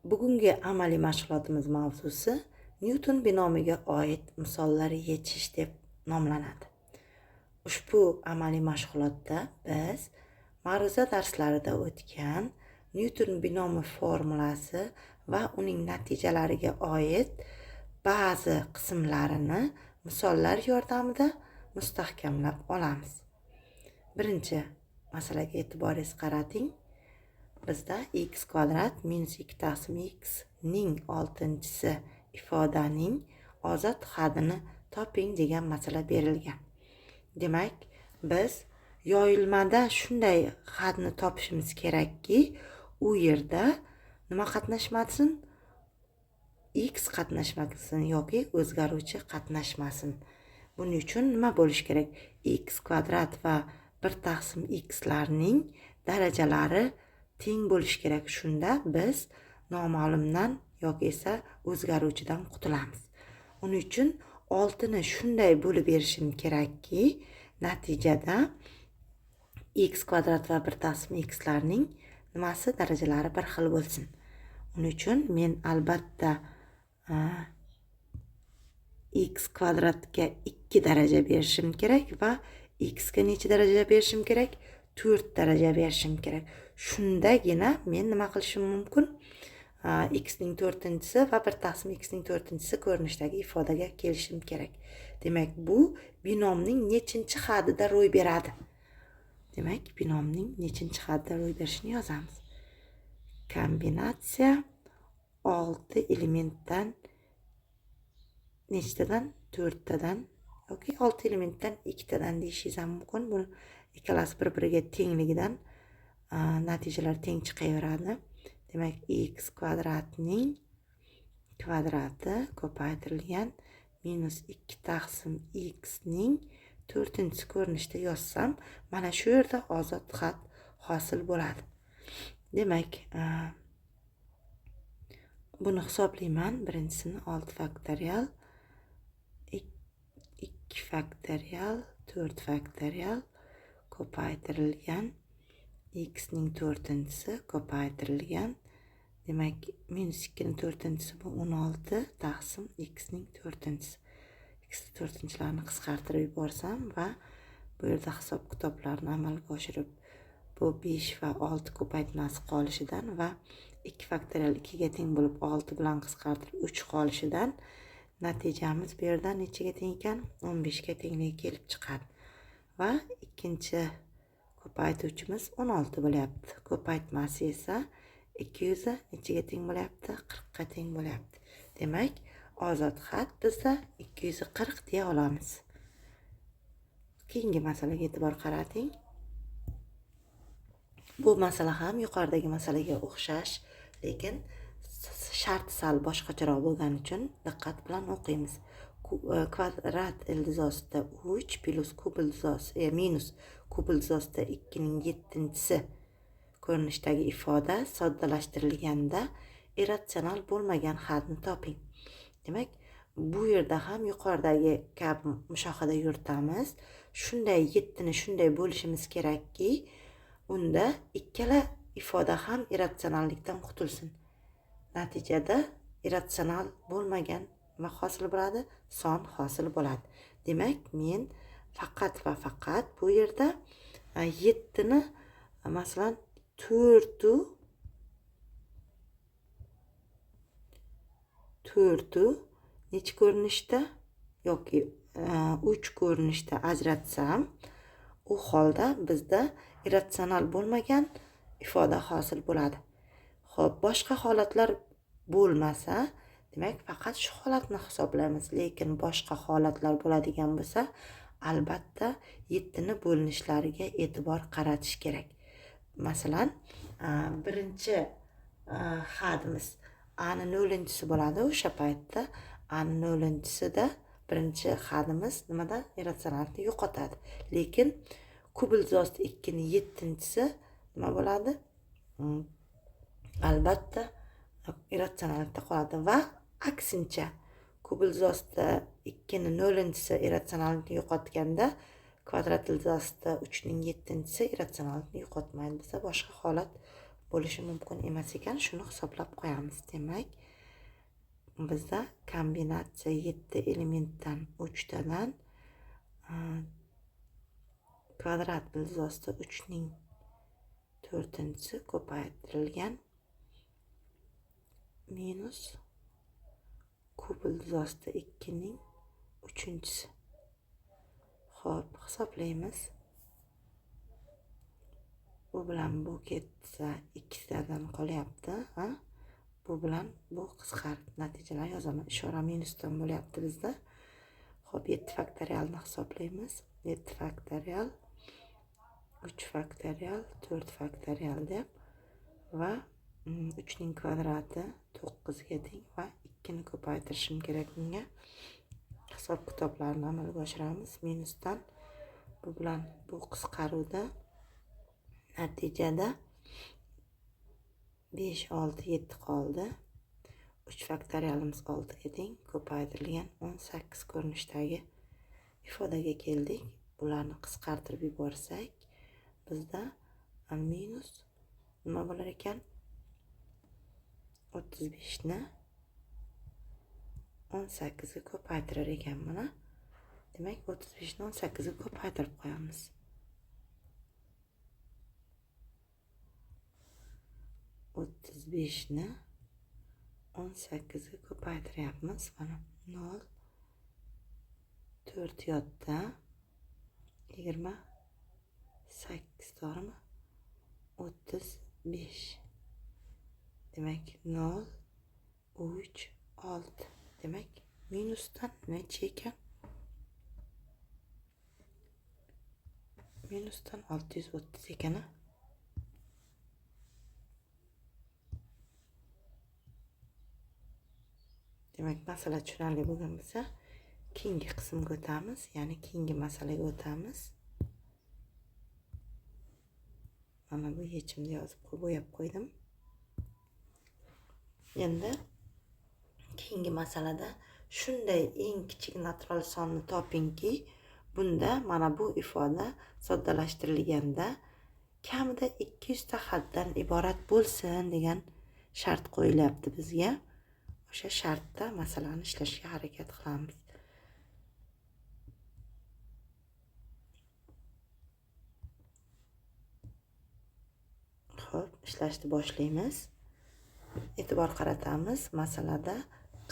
Bugungi amaliy mashg'ulotimiz mavzusi Newton binomiga oid misollar yechish deb nomlanadi. Ushbu amaliy mashg'ulotda biz ma'ruza darslarida o'tgan Newton binomi formulasi va uning natijalariga oid ba'zi qismlarini misollar yordamida mustahkamlab olamiz. Birinchi masalaga e'tiboringizni qarating. Bizda x kvadrat minus 2 taqsim x ning oltinchisi ifodaning ozod hadini toping degan masala berilgan. Demak, biz yoyilmada shunday hadni topishimiz kerakki, u yerda nima qatnashmasin? X qatnashmasin yoki o'zgaruvchi qatnashmasin. Buning uchun nima bo'lish kerak? X kvadrat va 1 taqsim x larning darajalari teng bo'lish kerak. Shunda biz noma'lumdan yoki esa o'zgaruvchidan qutulamiz. Uning uchun 6 ni shunday bo'lib berishim kerakki, natijada x kvadrat va 1 taqsim x larning nimasi darajalari bir xil bo'lsin. Uning uchun men albatta x kvadratga 2 daraja berishim kerak va x ga necha daraja berishim kerak? 4 daraja berishim kerak. Shundagina men nima qilishim mumkin? X ning 4-chisi va 1 taqsim x ning 4-chisi ko'rinishdagi ifodaga kelishim kerak. Demak, bu binomning nechinchi hadida ro'y beradi? Demak, binomning nechinchi hadida ro'y berishini yozamiz. Kombinatsiya 6 elementdan nechtadan? 4 tadan yoki 6 elementdan 2 tadan deyishingiz ham mumkin. Bu ikkalasi bir-biriga tengligidan natijalar teng chiqaveradi. Demak, x kvadratning kvadrati ko'paytirilgan minus 2 taqsim x ning 4-chi ko'rinishda yozsam, mana shu yerda ozod xat hosil bo'ladi. Demak, buni hisoblayman. Birinchisini 6 faktorial, 2 faktorial, 4 faktorial ko'paytirilgan x ning 4-chisi ko'paytirilgan. Demak, minus 2 ning 4-chisi bu 16 taqsim x ning 4-chisi. X 4-chilarni qisqartirib yuborsam va bu yerda hisob kitoblarni amalga oshirib, bu 5 va 6 ko'paytmasi qolishidan va 2 faktorial 2 ga teng bo'lib 6 bilan qisqartirib 3 qolishidan natijamiz bu yerdan nechaga teng ekan? 15 ga tengligi kelib chiqadi. Va ikkinchi ko'paytuvchimiz 16 bo'lyapti. Ko'paytmasi esa 200 nechaga teng bo'lyapti? 40 ga teng bo'lyapti. Demak, ozod xat bizda 240 deya olamiz. Keyingi masalaga e'tibor qarating. Bu masala ham yuqoridagi masalaga o'xshash, lekin sharti sal boshqacharoq bo'lgani uchun diqqat bilan o'qiymiz. Kvadrat ildizosida 3 plus kub ildizosida minus kub ildizosida 2 ning 7-chisi ko'rinishdagi ifoda soddalashtirilganda irratsional bo'lmagan hadni toping. Demak, bu yerda ham yuqoridagi kabi mushohada yuritamiz. Shunday 7 ni shunday bo'lishimiz kerakki, unda ikkala ifoda ham irratsionallikdan qutulsin. Natijada irratsional bo'lmagan va hosil bo'ladi, son hosil bo'ladi. Demak, men faqat va faqat bu yerda 7 ni masalan 4 necha ko'rinishda yoki 3 ko'rinishda ajratsam, u holda bizda irratsional bo'lmagan ifoda hosil bo'ladi. Xo'p, boshqa holatlar bo'lmasa, demak faqat shu holatni hisoblaymiz. Lekin boshqa holatlar bo'ladigan bo'lsa, albatta 7 ni bo'linishlariga e'tibor qaratish kerak. Masalan, birinchi hadimiz a ni 0-chisi bo'ladi. O'sha paytda a ni 0-chisida birinchi hadimiz nimada? Irratsionallikni yo'qotadi. Lekin kub ildizosida 2 ning 7-chisi nima bo'ladi? Albatta irratsionallikda qoladi va aksincha kub ildizosida 2 ning 0-chisi irratsionallikni yo'qotganda kvadrat ildizosida 3 ning 7-chisi irratsionallikni yo'qotmaydi. Bizda boshqa holat bo'lishi mumkin emas ekan. Shuni hisoblab qo'yamiz. Demak, bizda kombinatsiya 7 elementdan 3 tadan kvadrat ildizosti 3 ning 4-si ko'paytirilgan minus kub ildizosti 2 ning 3-si. Xo'p, hisoblaymiz. Bu bilan bu ketsa 2 tadan qolyapti, ha? Bu bilan bu qisqarib natijalar yozaman. Ishora minusdan bo'lyapti bizda. Xo'p, 7 faktorialni hisoblaymiz. 7 faktorial 3 faktorial 4 faktorial deb va 3 ning kvadrati 9 ga teng va 2 ni ko'paytirishim kerak bunga. Hisob kitoblarni amalga oshiramiz. Minusdan bu bilan bu qisqaruvda natijada 5 6 7 qoldi. 3 faktorialimiz 6 ga teng, ko'paytirilgan 18 ko'rinishdagi ifodaga keldik. Bularni qisqartirib yuborsak, bizda minus nima bo'lar ekan? 35 ni 18 ga ko'paytirar ekan mana. Demak, 35 ni 18 ga ko'paytirib qo'yamiz. 35 ni 18 ga ko'paytiryapmiz. Mana 0 4 yotda 28 to'g'rimi? 35. Demak 0 3 6. Demak minusdan necha ekan? Minusdan 630 ekan. Demak, masala tushunarli bo'lgan bo'lsa, keyingi qismga o'tamiz, ya'ni keyingi masalaga o'tamiz. Mana bu yechimni yozib bo'yab qo'ydim. Endi keyingi masalada shunday eng kichik natural sonni topingki, bunda mana bu ifoda soddalashtirilganda kamida 200 ta xatdan iborat bo'lsin degan shart qo'yilyapti bizga. O'sha shartda masalani ishlashga harakat qilamiz. Xo'p, ishlashni boshlaymiz. E'tibor qaratamiz. Masalada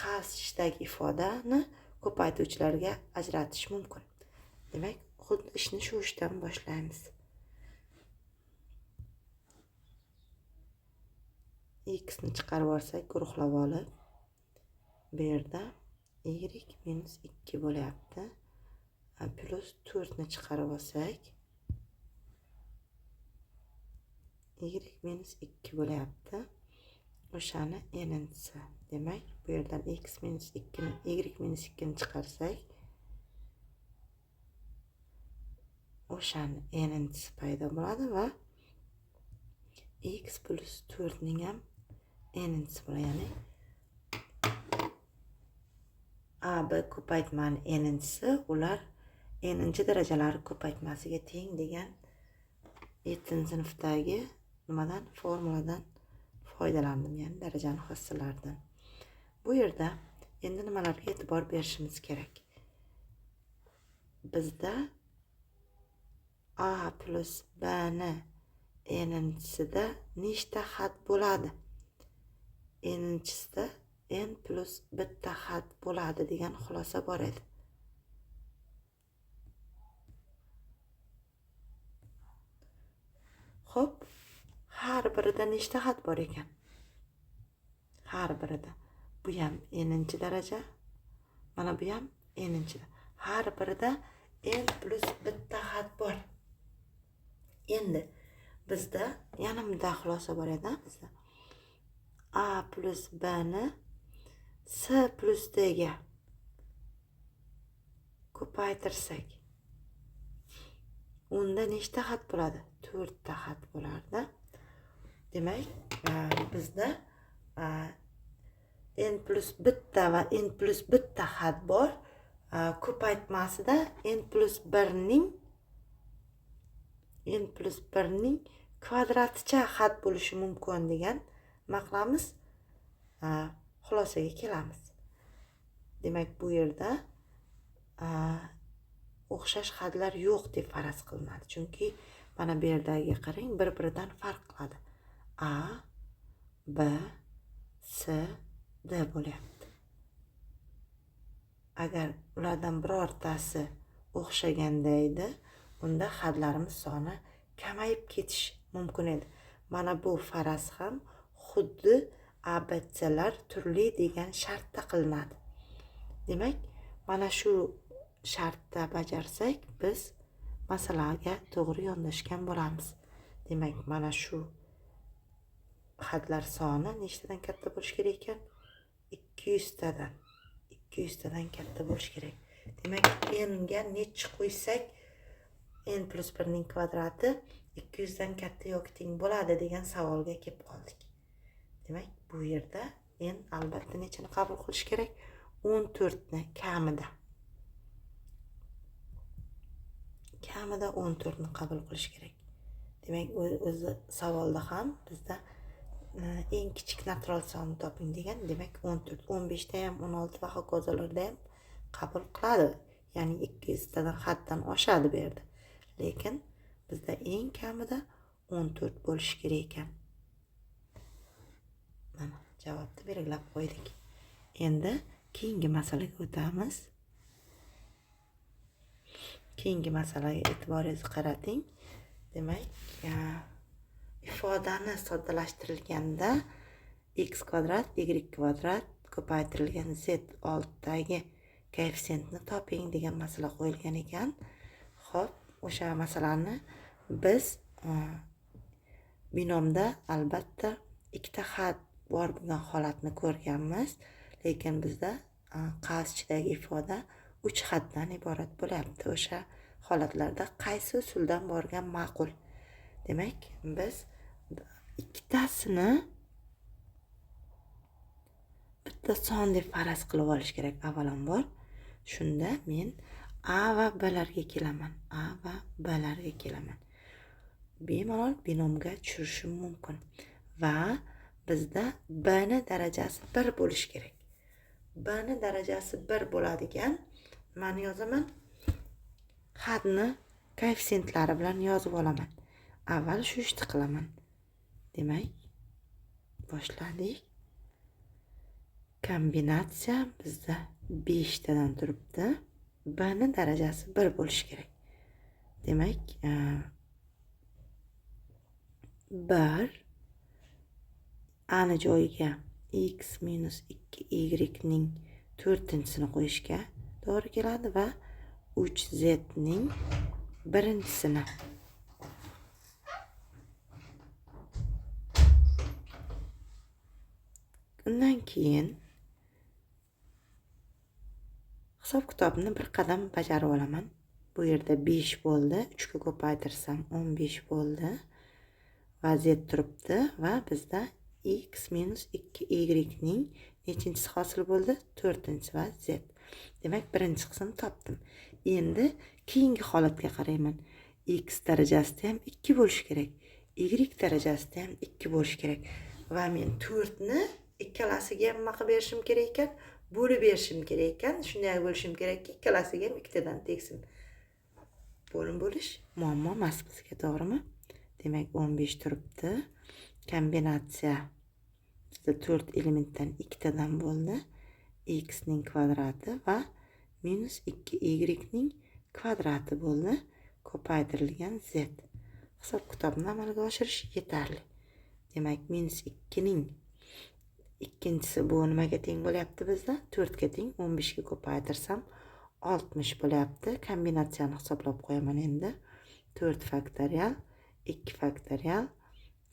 qarshidagi ifodani ko'paytuvchilarga ajratish mumkin. Demak, xuddi ishni shu ishdan boshlaymiz. X ni chiqarib olsak, guruhlab olib, bu yerda y minus 2 bo'lyapti. Plus 4 ni chiqarib olsak, y minus 2 bo'lyapti. O'shani n'si. Demak, bu yerdan x minus 2 ni y minus 2 ni chiqarsak, o'shani n'si paydo bo'ladi va x plus 4 ning ham n'si bo'ladi. Ya'ni a b ko'paytmani n'si ular n'inchi darajalari ko'paytmasiga teng degan 7-sinfdagi nimadan formuladan foydalandim, ya'ni darajani xossalaridan. Bu yerda endi nimalarga e'tibor berishimiz kerak? Bizda a plus b ni n'sida nechta xat bo'ladi? N'chisida n plus bitta xat bo'ladi degan xulosa bor edi. Xo'p, har birida nechta xat bor ekan? Har birida. Bu ham n'inchi daraja, mana bu ham n'inchi. Har birida n plus bitta xat bor. Endi bizda yana bunday xulosa bor edi, bizda a plus b ni s plus d ga ko'paytirsak, unda nechta xat bo'ladi? 4 ta xat bo'lardi. Demak, bizda n plus bitta va n plus bitta xat bor. Ko'paytmasida n plus 1 ning kvadratcha xat bo'lishi mumkin degan nima qilamiz? Xulosaga kelamiz. Demak, bu yerda o'xshash xatlar yo'q deb faraz qilinadi. Chunki mana bu yerdagi qarang, bir-biridan farq qiladi. A, B, S, D bo'lyapti. Agar ulardan birortasi o'xshaganda edi, unda xatlarimiz soni kamayib ketish mumkin edi. Mana bu faraz ham xuddi ABC'lar turli degan shartda qilinadi. Demak, mana shu shartda bajarsak, biz masalaga to'g'ri yondashgan bo'lamiz. Demak, mana shu xatlar soni nechtadan katta bo'lishi kerak ekan? 200 tadan. 200 tadan katta bo'lishi kerak. Demak, n ga nechi qo'ysak, n plus 1 ning kvadrati 200 dan katta yoki teng bo'ladi degan savolga kelib qoldik. Demak, bu yerda n albatta nechini qabul qilish kerak? 14 ni kamida. Kamida 14 ni qabul qilish kerak. Demak, o'zi savolda ham bizda eng kichik natural sonni toping degan. Demak, 14, 15 da ham, 16 va hokazolarda ham qabul qiladi. Ya'ni 200 tadan xatdan oshadi bu yerda. Lekin bizda eng kamida 14 bo'lishi kerak ekan. Mana javobni belgilab qo'ydik. Endi keyingi masalaga o'tamiz. Keyingi masalaga e'tiboringizni qarating. Demak, ifodani soddalashtirilganda x kvadrat, y kvadrat ko'paytirilgan z oldidagi koeffitsiyentni toping degan masala qo'yilgan ekan. Xo'p, o'sha masalani biz binomda albatta ikkita xat bor bo'lgan holatni ko'rganmiz, lekin bizda qavs-ichidagi ifoda 3 xatdan iborat bo'lyapti. O'sha holatlarda qaysi usuldan borgan ma'qul? Demak, biz ikkitasini bitta son deb faraz qilib olish kerak avvalambor. Shunda men A va B larga kelaman. A va B larga kelaman. Bemalol binomga tushirishim mumkin. Va bizda B ni darajasi 1 bo'lish kerak. B ni darajasi 1 bo'ladigan nimani yozaman? Xatni koeffitsiyentlari bilan yozib olaman. Avval shu ishni qilaman. Demak, boshladik. Kombinatsiya bizda 5 tadan turibdi. B ni darajasi 1 bo'lishi kerak. Demak, 1 A ni joyiga x minus 2y ning 4-sini qo'yishga to'g'ri keladi va 3z ning 1-sini. Undan keyin hisob-kitobni bir qadam bajarib olaman. Bu yerda 5 bo'ldi. 3 ga ko'paytirsam 15 bo'ldi. Va z turibdi va bizda x minus 2y ning nechinchisi hosil bo'ldi? 4-chi va z. Demak, birinchi qismni topdim. Endi keyingi holatga qarayman. X darajasida ham 2 bo'lishi kerak. Y darajasida ham 2 bo'lishi kerak. Va men 4 ni ikkalasiga ham nima qilib berishim kerak ekan? Bo'lib berishim kerak ekan. Shunday bo'lishim kerakki, ikkalasiga ham 2 tadan tegsin. Bo'lish muammo emas bizga, to'g'rimi? Demak, 15 turibdi. Kombinatsiya bizda 4 elementdan 2 tadan bo'ldi. X ning kvadrati va minus 2y ning kvadrati bo'ldi. Ko'paytirilgan z. Hisob-kitobni amalga oshirish yetarli. Demak, minus 2 ning ikkinchisi bu nimaga teng bo'lyapti bizda? 4 ga teng. 15 ga ko'paytirsam 60 bo'lyapti. Kombinatsiyani hisoblab qo'yaman endi. 4 faktorial, 2 faktorial,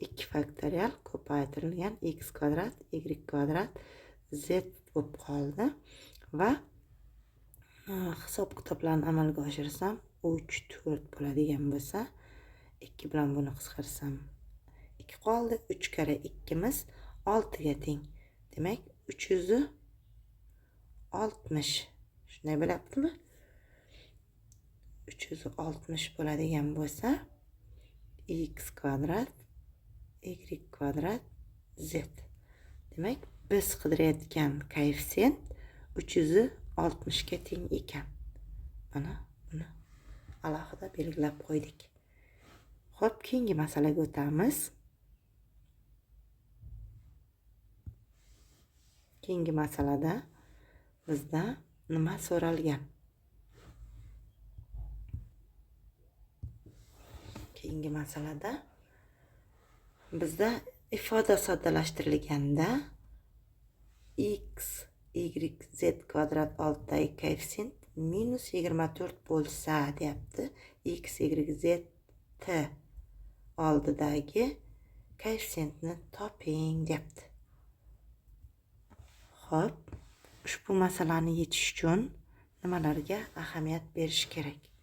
2 faktorial ko'paytirilgan x kvadrat, y kvadrat, z bo'lib qoldi. Va hisob-kitoblarni amalga oshirsam 3, 4 bo'ladigan bo'lsa, 2 bilan buni qisqarsam 2 qoldi. 3 kare 2 miz 6 ga teng. Demak, 360. Shunday bo'lyaptimi? 360 bo'ladigan bo'lsa, x kvadrat y kvadrat z. Demak, biz qidirayotgan koeffitsient 360 ga teng ekan. Mana buni alohida belgilab qo'ydik. Xo'p, keyingi masalaga o'tamiz. Keyingi masalada bizda nima so'ralgan? Keyingi masalada bizda ifoda soddalashtirilganda x, y, z kvadrat oldidagi koeffitsient -24 bo'lsa, deyapti. X, y, z t oldidagi koeffitsiyentni toping, deyapti. Xo'p, ushbu masalani yechish uchun nimalarga ahamiyat berish kerak?